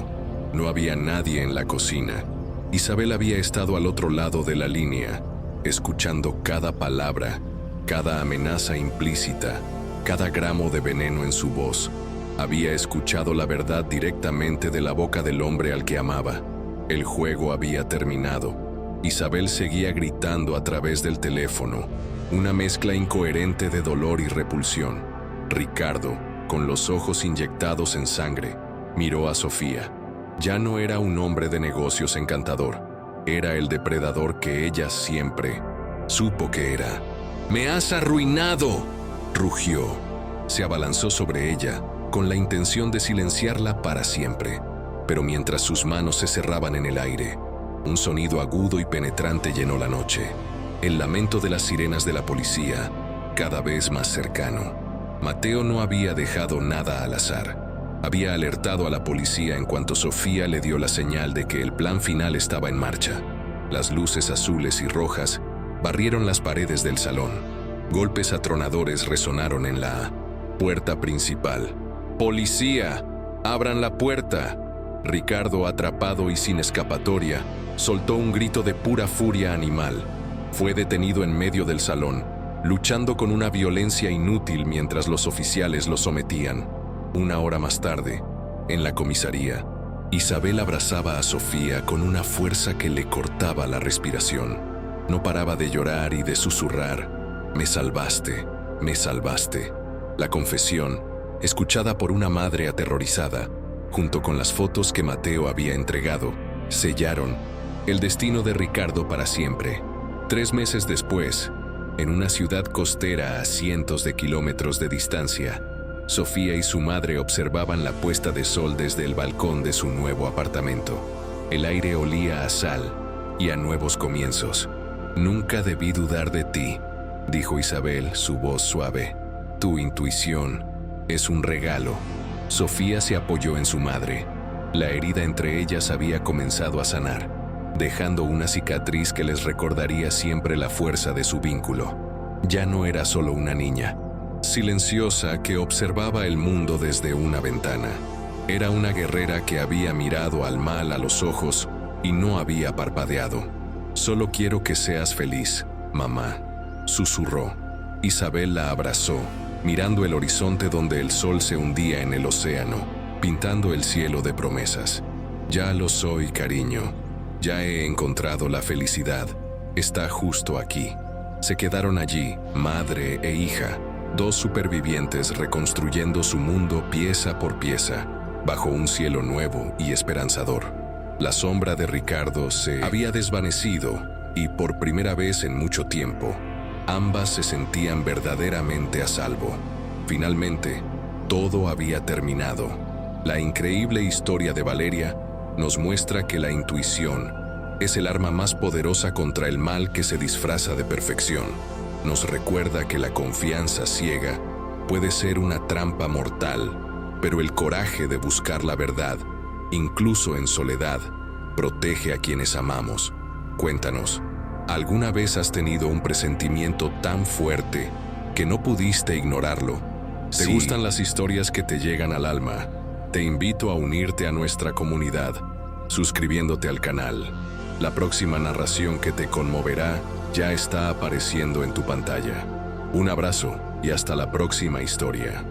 No había nadie en la cocina. Isabel había estado al otro lado de la línea, escuchando cada palabra, cada amenaza implícita, cada gramo de veneno en su voz. Había escuchado la verdad directamente de la boca del hombre al que amaba. El juego había terminado. Isabel seguía gritando a través del teléfono, una mezcla incoherente de dolor y repulsión. Ricardo, con los ojos inyectados en sangre, miró a Sofía. Ya no era un hombre de negocios encantador. Era el depredador que ella siempre supo que era. «¡Me has arruinado!», rugió. Se abalanzó sobre ella, con la intención de silenciarla para siempre. Pero mientras sus manos se cerraban en el aire, un sonido agudo y penetrante llenó la noche. El lamento de las sirenas de la policía, cada vez más cercano. Mateo no había dejado nada al azar. Había alertado a la policía en cuanto Sofía le dio la señal de que el plan final estaba en marcha. Las luces azules y rojas barrieron las paredes del salón. Golpes atronadores resonaron en la puerta principal. «¡Policía! ¡Abran la puerta!». Ricardo, atrapado y sin escapatoria, soltó un grito de pura furia animal. Fue detenido en medio del salón, luchando con una violencia inútil mientras los oficiales lo sometían. Una hora más tarde, en la comisaría, Isabel abrazaba a Sofía con una fuerza que le cortaba la respiración. No paraba de llorar y de susurrar: «Me salvaste, me salvaste». La confesión, escuchada por una madre aterrorizada, junto con las fotos que Mateo había entregado, sellaron el destino de Ricardo para siempre. 3 meses después, en una ciudad costera a cientos de kilómetros de distancia, Sofía y su madre observaban la puesta de sol desde el balcón de su nuevo apartamento. El aire olía a sal y a nuevos comienzos. «Nunca debí dudar de ti», dijo Isabel, su voz suave. «Tu intuición es un regalo». Sofía se apoyó en su madre. La herida entre ellas había comenzado a sanar, dejando una cicatriz que les recordaría siempre la fuerza de su vínculo. Ya no era solo una niña, silenciosa, que observaba el mundo desde una ventana. Era una guerrera que había mirado al mal a los ojos y no había parpadeado. «Solo quiero que seas feliz, mamá», susurró. Isabel la abrazó, mirando el horizonte donde el sol se hundía en el océano, pintando el cielo de promesas. Ya lo soy, cariño. Ya he encontrado la felicidad. Está justo aquí. Se quedaron allí, madre e hija, dos supervivientes reconstruyendo su mundo pieza por pieza, bajo un cielo nuevo y esperanzador. La sombra de Ricardo se había desvanecido y por primera vez en mucho tiempo, ambas se sentían verdaderamente a salvo. Finalmente, todo había terminado. La increíble historia de Valeria nos muestra que la intuición es el arma más poderosa contra el mal que se disfraza de perfección. Nos recuerda que la confianza ciega puede ser una trampa mortal, pero el coraje de buscar la verdad, incluso en soledad, protege a quienes amamos. Cuéntanos, ¿alguna vez has tenido un presentimiento tan fuerte que no pudiste ignorarlo? ¿Te gustan las historias que te llegan al alma? Te invito a unirte a nuestra comunidad, suscribiéndote al canal. La próxima narración que te conmoverá ya está apareciendo en tu pantalla. Un abrazo y hasta la próxima historia.